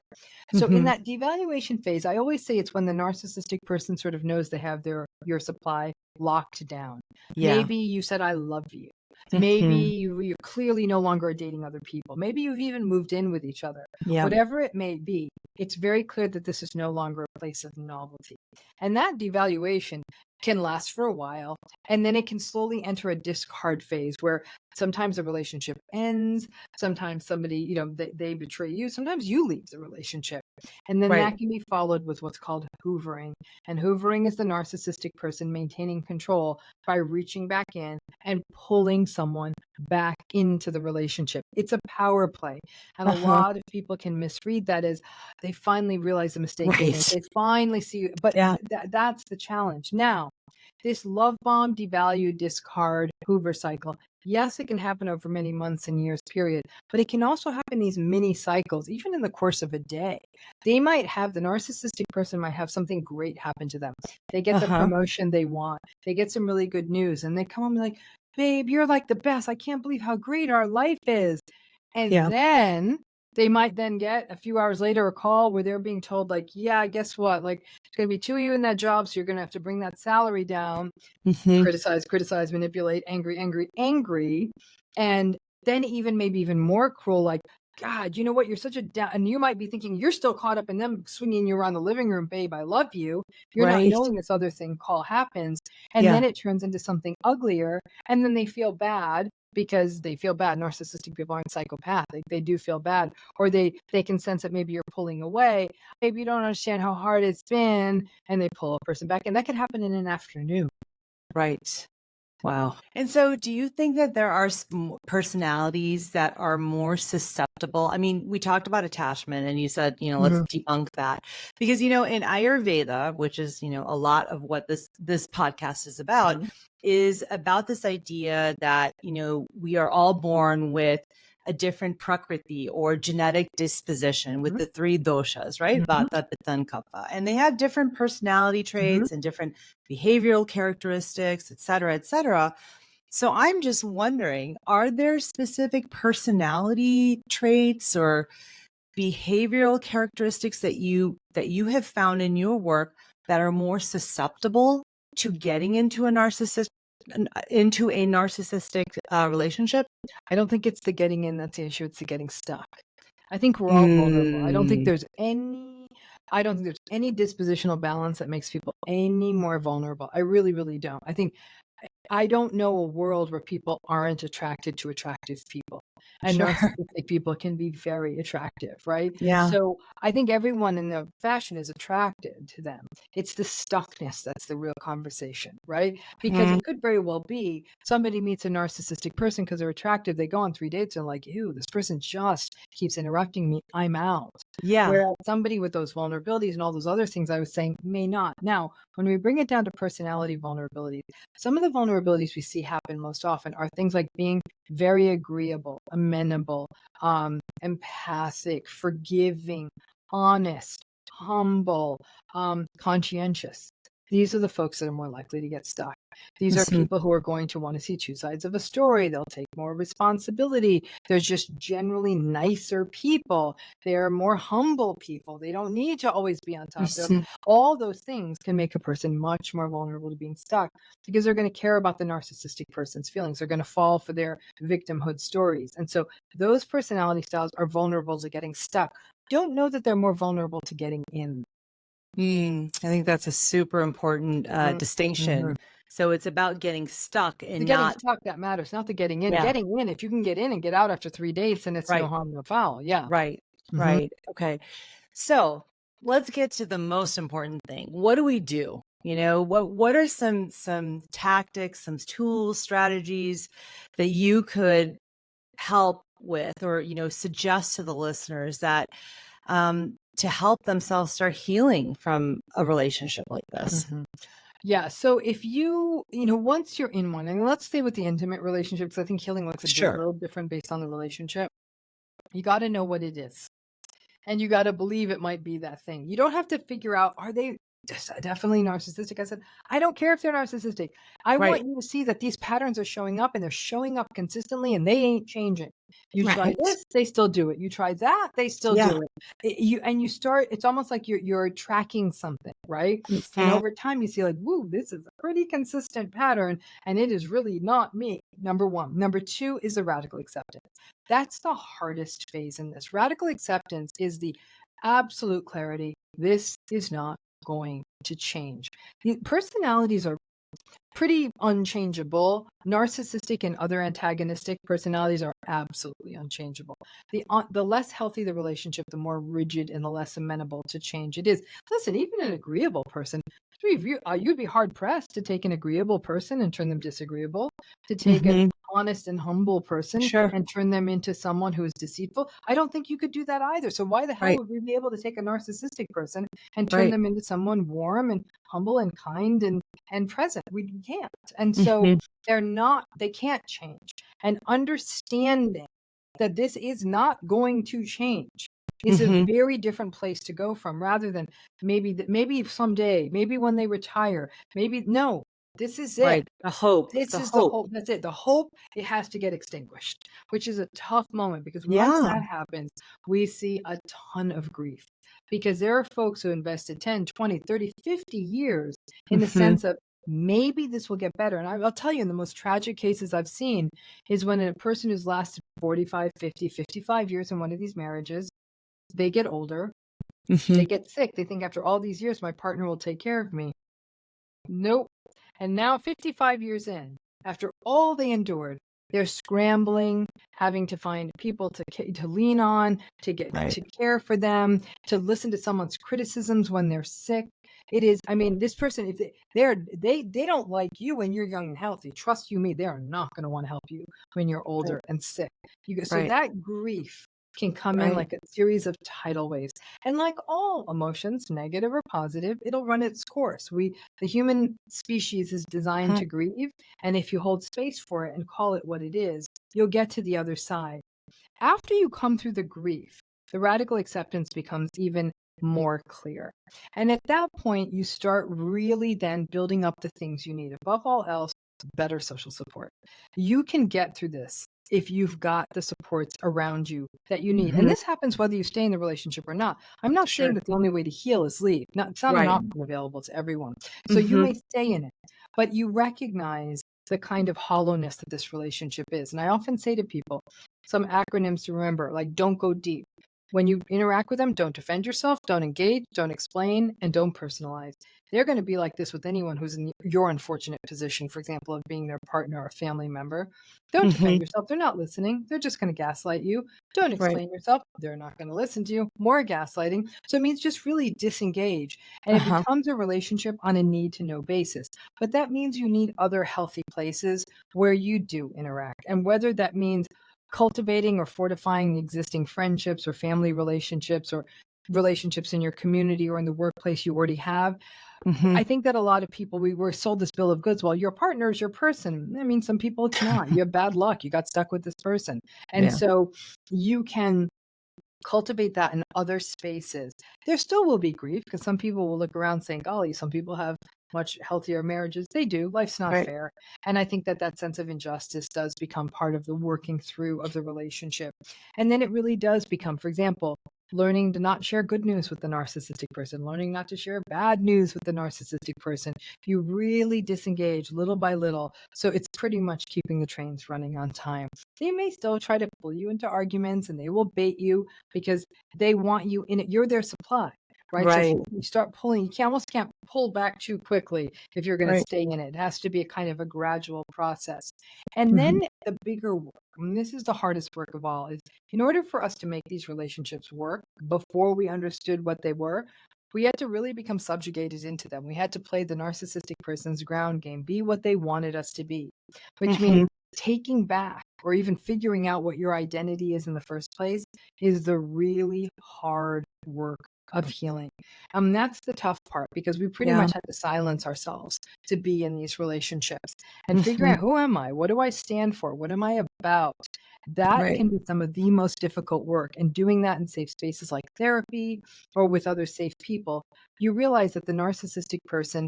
So in Hmm. that devaluation phase, I always say it's when the narcissistic person sort of knows they have your supply locked down. Yeah. Maybe you said, I love you. Maybe Hmm. you're clearly no longer dating other people. Maybe you've even moved in with each other. Yeah. Whatever it may be, it's very clear that this is no longer a place of novelty. And that devaluation can last for a while. And then it can slowly enter a discard phase where sometimes a relationship ends. Sometimes somebody, they betray you. Sometimes you leave the relationship. And then Right. that can be followed with what's called hoovering. And hoovering is the narcissistic person maintaining control by reaching back in and pulling someone back into the relationship. It's a power play. And a Uh-huh. lot of people can misread that as they finally realize the mistake they made. Right. They finally see, but Yeah. that's the challenge. Now, this love bomb, devalue, discard, Hoover cycle. Yes, it can happen over many months and years, period. But it can also happen these mini cycles, even in the course of a day. The narcissistic person might have something great happen to them. They get the promotion they want. They get some really good news. And they come home like, babe, you're like the best. I can't believe how great our life is. And then they might then get a few hours later a call where they're being told like, yeah, guess what? Like it's going to be 2 of you in that job. So you're going to have to bring that salary down, criticize, manipulate, angry. And then maybe even more cruel, like, God, you know what? You're such a and you might be thinking you're still caught up in them swinging you around the living room, babe. I love you. You're not knowing this other thing call happens. And then it turns into something uglier. And then they feel bad because they feel bad. Narcissistic people aren't psychopathic. They do feel bad. Or they can sense that maybe you're pulling away. Maybe you don't understand how hard it's been. And they pull a person back. And that can happen in an afternoon. Right. Wow. And so do you think that there are personalities that are more susceptible? I mean, we talked about attachment and you said, let's debunk that because, in Ayurveda, which is, a lot of what this podcast is about, is about this idea that, we are all born with a different prakriti or genetic disposition with the 3 doshas, right? Vata, Pitta, and Kapha. And they have different personality traits and different behavioral characteristics, et cetera, et cetera. So I'm just wondering, are there specific personality traits or behavioral characteristics that you have found in your work that are more susceptible to getting into a narcissistic relationship? I don't think it's the getting in that's the issue. It's the getting stuck. I think we're all vulnerable. I don't think there's any dispositional balance that makes people any more vulnerable. I really, really don't. I don't know a world where people aren't attracted to attractive people. And narcissistic people can be very attractive, right? Yeah. So I think everyone in the fashion is attracted to them. It's the stuckness that's the real conversation, right? Because it could very well be somebody meets a narcissistic person because they're attractive. They go on 3 dates and like, ew, this person just keeps interrupting me. I'm out. Yeah. Whereas somebody with those vulnerabilities and all those other things I was saying may not. Now, when we bring it down to personality vulnerabilities, some of the vulnerabilities we see happen most often are things like being very agreeable, amenable, empathic, forgiving, honest, humble, conscientious. These are the folks that are more likely to get stuck. These are people who are going to want to see 2 sides of a story. They'll take more responsibility. They're just generally nicer people. They're more humble people. They don't need to always be on top. All those things can make a person much more vulnerable to being stuck because they're going to care about the narcissistic person's feelings. They're going to fall for their victimhood stories. And so those personality styles are vulnerable to getting stuck. Don't know that they're more vulnerable to getting in. I think that's a super important distinction. So it's about getting stuck and getting stuck that matters, not the getting in. Getting in, if you can get in and get out after 3 dates, then it's no harm, no foul. Yeah. Right. Okay. So let's get to the most important thing. What do we do? What are some tactics, some tools, strategies that you could help with or, suggest to the listeners that to help themselves start healing from a relationship like this? Yeah. So if once you're in one, and let's stay with the intimate relationship, because I think healing looks a little different based on the relationship. You got to know what it is. And you got to believe it might be that thing. You don't have to figure out, are they definitely narcissistic? I said, I don't care if they're narcissistic. I want you to see that these patterns are showing up and they're showing up consistently and they ain't changing. You try this, they still do it. You try that, they still do it. You start, it's almost like you're tracking something, right? And over time you see like, woo, this is a pretty consistent pattern and it is really not me. Number 1. Number 2 is the radical acceptance. That's the hardest phase in this. Radical acceptance is the absolute clarity. This is not going to change. The personalities are pretty unchangeable. Narcissistic and other antagonistic personalities are absolutely unchangeable. The less healthy the relationship, the more rigid and the less amenable to change it is. Listen, even an agreeable person, you'd be hard pressed to take an agreeable person and turn them disagreeable, to take a honest and humble person Sure. and turn them into someone who is deceitful, I don't think you could do that either. So why the hell Right. would we be able to take a narcissistic person and turn Right. them into someone warm and humble and kind and present? We can't. And so Mhm. they can't change. And understanding that this is not going to change is a Mhm. very different place to go from, rather than maybe someday, maybe when they retire, maybe no, this is it. Right. The hope. This The is the hope. hope. That's it. The hope, it has to get extinguished, which is a tough moment, because once Yeah. that happens, we see a ton of grief, because there are folks who invested 10, 20, 30, 50 years in the Mhm. sense of maybe this will get better. And I'll tell you, in the most tragic cases I've seen is when a person who's lasted 45, 50, 55 years in one of these marriages, they get older, they Mhm. get sick. They think after all these years, my partner will take care of me. Nope. And now, 55 years in, after all they endured, they're scrambling, having to find people to lean on, Right. to care for them, to listen to someone's criticisms when they're sick. It is, I mean, this person, if they don't like you when you're young and healthy. Trust you me, they are not going to want to help you when you're Right. older and sick. So Right. that grief can come in Right. like a series of tidal waves. And like all emotions, negative or positive, it'll run its course. The human species is designed Mhm. to grieve, and if you hold space for it and call it what it is, you'll get to the other side. After you come through the grief, the radical acceptance becomes even more clear. And at that point, you start really then building up the things you need. Above all else, better social support. You can get through this if you've got the supports around you that you need. And Mhm. this happens whether you stay in the relationship or not. I'm not saying Sure. that the only way to heal is leave. It's not an Right. option available to everyone. So you Mhm. may stay in it, but you recognize the kind of hollowness that this relationship is. And I often say to people, some acronyms to remember, like don't go deep. When you interact with them, don't defend yourself, don't engage, don't explain, and don't personalize. They're going to be like this with anyone who's in your unfortunate position, for example, of being their partner or family member. Don't defend Mhm. yourself. They're not listening. They're just going to gaslight you. Don't Right. explain yourself. They're not going to listen to you. More gaslighting. So it means just really disengage. And it Uh-huh. becomes a relationship on a need to know basis. But that means you need other healthy places where you do interact. And whether that means cultivating or fortifying the existing friendships or family relationships or relationships in your community or in the workplace you already have. Mhm. I think that a lot of people, we were sold this bill of goods. Well, your partner is your person. I mean, some people it's not. You have bad luck. You got stuck with this person. And Yeah. so you can cultivate that in other spaces. There still will be grief, because some people will look around saying, golly, some people have much healthier marriages. They do. Life's not Right. fair. And I think that that sense of injustice does become part of the working through of the relationship. And then it really does become, for example, learning to not share good news with the narcissistic person, learning not to share bad news with the narcissistic person. You really disengage little by little. So it's pretty much keeping the trains running on time. They may still try to pull you into arguments, and they will bait you because they want you in it. You're their supply, right? So if Right. you start pulling, almost can't pull back too quickly if you're going to Right. stay in it. It has to be a kind of a gradual process. And Mhm. then the bigger work, and this is the hardest work of all, is in order for us to make these relationships work before we understood what they were, we had to really become subjugated into them. We had to play the narcissistic person's ground game, be what they wanted us to be, which means Mhm. taking back or even figuring out what your identity is in the first place is the really hard work of healing. That's the tough part, because we pretty Yeah. much had to silence ourselves to be in these relationships and figuring Mhm. out, who am I? What do I stand for? What am I about? That Right. can be some of the most difficult work. And doing that in safe spaces like therapy or with other safe people, you realize that the narcissistic person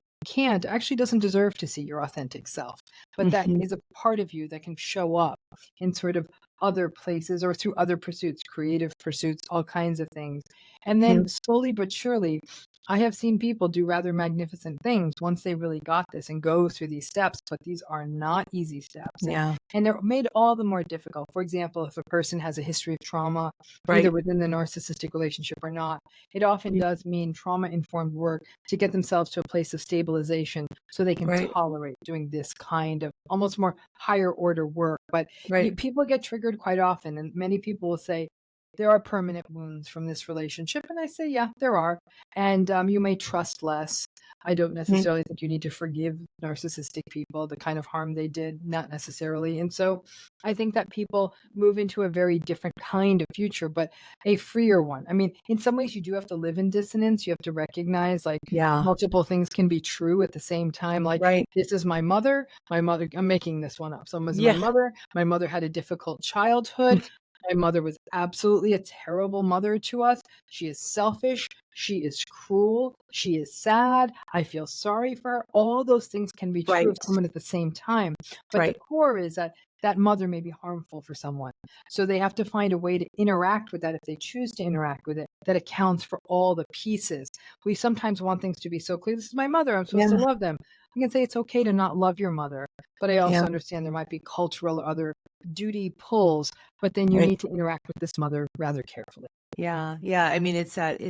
actually doesn't deserve to see your authentic self, but that Mhm. is a part of you that can show up in sort of other places or through other pursuits, creative pursuits, all kinds of things. And then Mhm. slowly but surely, I have seen people do rather magnificent things once they really got this and go through these steps, but these are not easy steps. Yeah. And they're made all the more difficult. For example, if a person has a history of trauma, either Right. within the narcissistic relationship or not, it often does mean trauma informed work to get themselves to a place of stabilization so they can Right. tolerate doing this kind of almost more higher order work. But Right. people get triggered quite often, and many people will say, there are permanent wounds from this relationship. And I say, yeah, there are. And you may trust less. I don't necessarily think you need to forgive narcissistic people, the kind of harm they did, not necessarily. And so I think that people move into a very different kind of future, but a freer one. I mean, in some ways, you do have to live in dissonance. You have to recognize like Yeah. multiple things can be true at the same time. Like, Right. this is my mother. My mother, I'm making this one up. So this is my Yeah. mother. My mother had a difficult childhood. My mother was absolutely a terrible mother to us. She is selfish. She is cruel. She is sad. I feel sorry for her. All those things can be true of Right. someone at the same time. But the Right. core is that that mother may be harmful for someone. So they have to find a way to interact with that if they choose to interact with it that accounts for all the pieces. We sometimes want things to be so clear. This is my mother. I'm supposed to Yeah. love them. I can say it's okay to not love your mother, but I also Yeah. understand there might be cultural or other duty pulls, but then you Right. need to interact with this mother rather carefully. Yeah. Yeah. I mean, it's that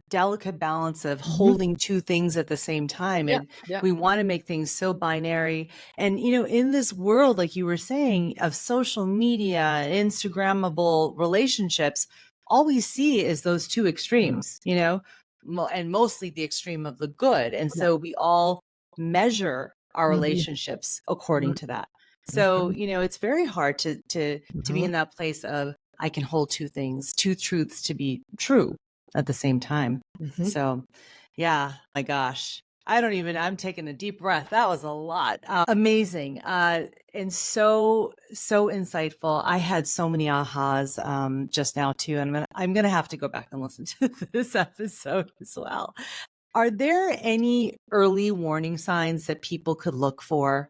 delicate balance of Mhm. holding two things at the same time. Yeah, And yeah. we want to make things so binary. And, you know, in this world, like you were saying, of social media, Instagrammable relationships, all we see is those two extremes, you know, and mostly the extreme of the good. And Yeah. so we all measure our Mhm, relationships according mhm, to that. So, mhm, you know, it's very hard to be mhm, in that place of I can hold two things, two truths to be true at the same time. mhm. So, yeah, my gosh. I'm taking a deep breath. That was a lot. Amazing. And so insightful. I had so many ahas just now too. And I'm gonna have to go back and listen to this episode as well. Are there any early warning signs that people could look for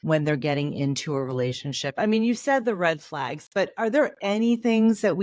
when they're getting into a relationship? I mean, you said the red flags, but are there any things that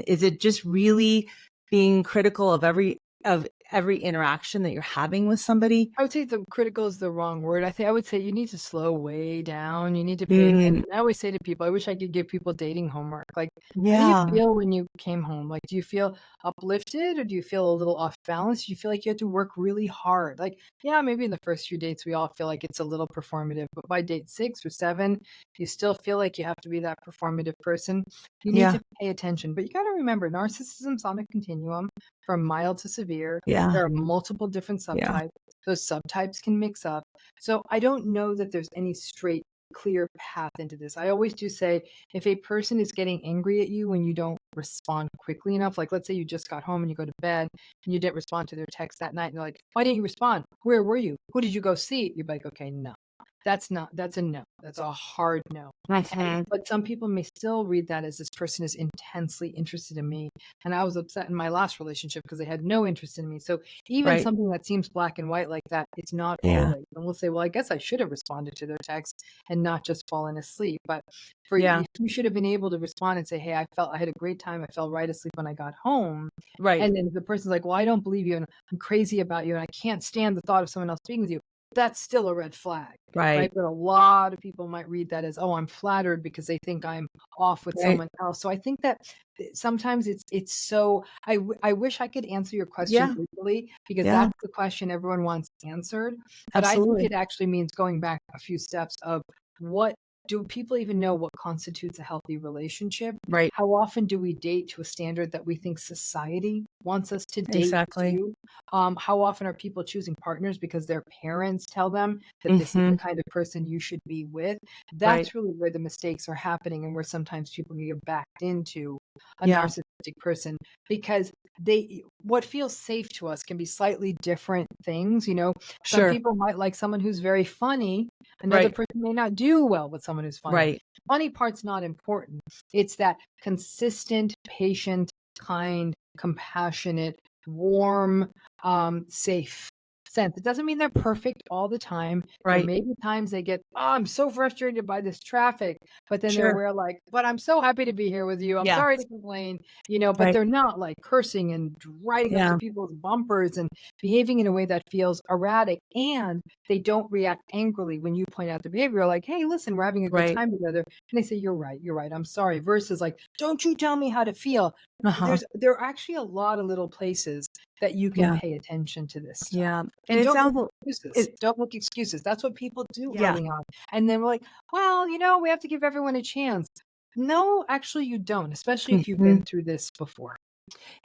is it just really being critical of every interaction that you're having with somebody? I would say the critical is the wrong word. I would say you need to slow way down. You need to pay attention. Mm, I always say to people, I wish I could give people dating homework. Like, how do you yeah, feel when you came home? Like, do you feel uplifted or do you feel a little off balance? Do you feel like you had to work really hard? Like, yeah, maybe in the first few dates, we all feel like it's a little performative, but by date 6 or 7, you still feel like you have to be that performative person. You need yeah, to pay attention. But you got to remember, narcissism's on a continuum from mild to severe. yeah, There are multiple different yeah, subtypes. Those subtypes can mix up. So I don't know that there's any straight, clear path into this. I always do say if a person is getting angry at you when you don't respond quickly enough, like let's say you just got home and you go to bed and you didn't respond to their text that night, and they're like, why didn't you respond? Where were you? Who did you go see? You're like, okay, no. That's a no. That's a hard no. But some people may still read that as this person is intensely interested in me. And I was upset in my last relationship because they had no interest in me. So even right, something that seems black and white like that, it's not yeah, always. And we'll say, well, I guess I should have responded to their text and not just fallen asleep. But yeah, you should have been able to respond and say, hey, I had a great time. I fell right asleep when I got home. right, And then the person's like, well, I don't believe you and I'm crazy about you and I can't stand the thought of someone else being with you. That's still a red flag, right? right, But a lot of people might read that as, oh, I'm flattered because they think I'm off with right, someone else. So I think that sometimes it's so I wish I could answer your question yeah, easily because yeah, that's the question everyone wants answered. But I think absolutely, it actually means going back a few steps of what do people even know what constitutes a healthy relationship? right, How often do we date to a standard that we think society wants us to date exactly. to? How often are people choosing partners because their parents tell them that this is the Hmm. kind of person you should be with? Right, That's really where the mistakes are happening and where sometimes people get backed into a yeah, narcissistic person because what feels safe to us can be slightly different things. Some sure, people might like someone who's very funny. Another right, person may not do well with someone who's funny. right, Funny part's not important. It's that consistent, patient, kind, compassionate, warm, safe sense. It doesn't mean they're perfect all the time. There right, may be times they get, oh, I'm so frustrated by this traffic. But then they're sure, aware, like, but I'm so happy to be here with you. I'm yeah, sorry to complain, but right, they're not like cursing and riding up to yeah, people's bumpers and behaving in a way that feels erratic. And they don't react angrily when you point out the behavior, like, hey, listen, we're having a good right, time together. And they say, you're right, I'm sorry. Versus like, don't you tell me how to feel. uh-huh, There are actually a lot of little places that you can yeah, pay attention to this stuff. yeah, and And it don't look sounds excuses. it Don't look excuses. That's what people do yeah, early on. And then we're like, well, we have to give everyone a chance. No, actually, you don't, especially if you've Mhm. been through this before.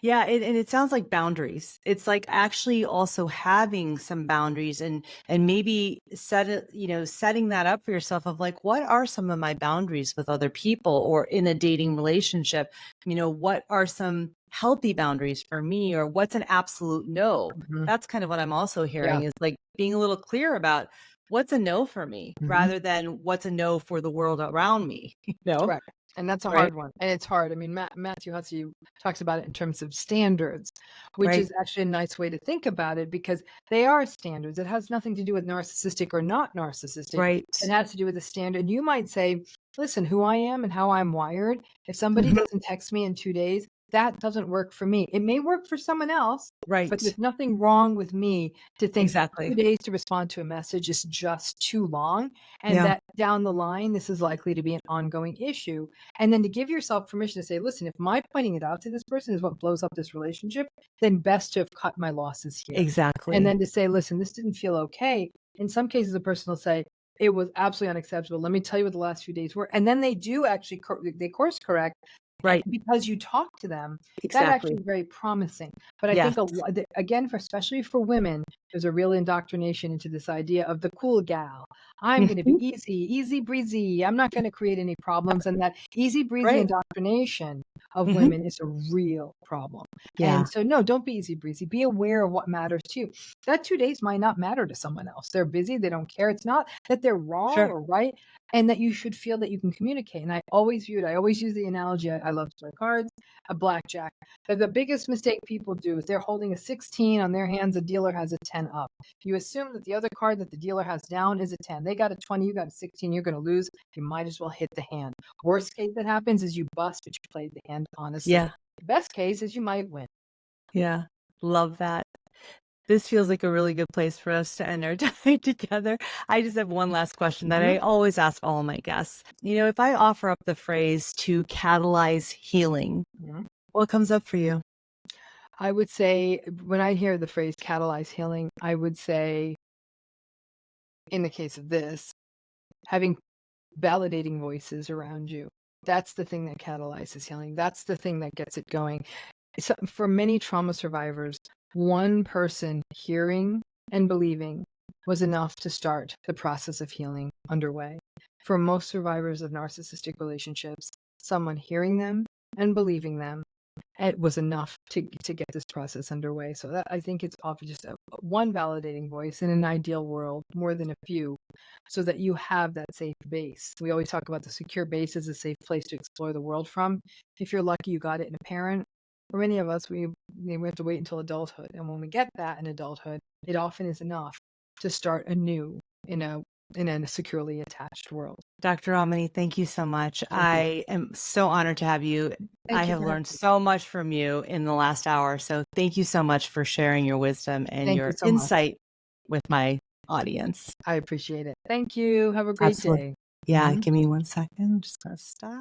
Yeah, and it sounds like boundaries. It's like actually also having some boundaries and maybe setting that up for yourself of like, what are some of my boundaries with other people or in a dating relationship? What are some healthy boundaries for me or what's an absolute no? Mhm. That's kind of what I'm also Yeah. hearing is like being a little clear about what's a no for me Mhm. rather than what's a no for the world around me, Correct. And that's a right? hard one. And it's hard. I mean, Matthew Hussey talks about it in terms of standards, which Right. is actually a nice way to think about it because they are standards. It has nothing to do with narcissistic or not narcissistic. It Right. has to do with the standard. You might say, listen, who I am and how I'm wired, if somebody Mhm. doesn't text me in 2 days, that doesn't work for me. It may work for someone else, but Right. there's nothing wrong with me to think Exactly. 2 days to respond to a message is just too long. And Yeah. that down the line, this is likely to be an ongoing issue. And then to give yourself permission to say, listen, if my pointing it out to this person is what blows up this relationship, then best to have cut my losses here. And Exactly. then to say, listen, this didn't feel okay. In some cases, a person will say, it was absolutely unacceptable. Let me tell you what the last few days were. And then they do actually, they course correct Right. because you talk to them. That actually Exactly. is very promising. But I Yes. think, again, especially for women, there's a real indoctrination into this idea of the cool gal. I'm going to be Mhm. easy breezy. I'm not going to create any problems. And that easy breezy Right. indoctrination of Mhm. women is a real problem. Yeah. And so, no, don't be easy breezy. Be aware of what matters to you. That 2 days might not matter to someone else. They're busy. They don't care. It's not that they're wrong Sure. or right, and that you should feel that you can communicate. And I always use the analogy. I love to play cards, a blackjack. That the biggest mistake people do is they're holding a 16 on their hands. The dealer has a 10 up. You assume that the other card that the dealer has down is a 10. They got a 20, you got a 16, you're going to lose. You might as well hit the hand. Worst case that happens is you bust, but you played the hand honestly. Yeah. Best case is you might win. Yeah. Love that. This feels like a really good place for us to end our time together. I just have one last question that I Mhm. always ask all my guests. If I offer up the phrase to catalyze healing, Mhm. what comes up for you? I would say when I hear the phrase catalyze healing, I would say in the case of this, having validating voices around you. That's the thing that catalyzes healing. That's the thing that gets it going. So for many trauma survivors, one person hearing and believing was enough to start the process of healing underway. For most survivors of narcissistic relationships, someone hearing them and believing them, it was enough to get this process underway. So that I think it's often just one validating voice in an ideal world, more than a few, so that you have that safe base. We always talk about the secure base as a safe place to explore the world from. If you're lucky, you got it in a parent. For many of us, we have to wait until adulthood, and when we get that in adulthood, it often is enough to start anew in a securely attached world. Dr. Ramani, thank you so much. Thank you. I am so honored to have you. I Thank you have for having learned me. so much from you in the last hour. So thank you so much for sharing your wisdom and Thank you your so much. insight with my audience. I appreciate it. Thank you. Have a great Absolutely. day. Yeah. Mhm. Give me 1 second. Just going to stop.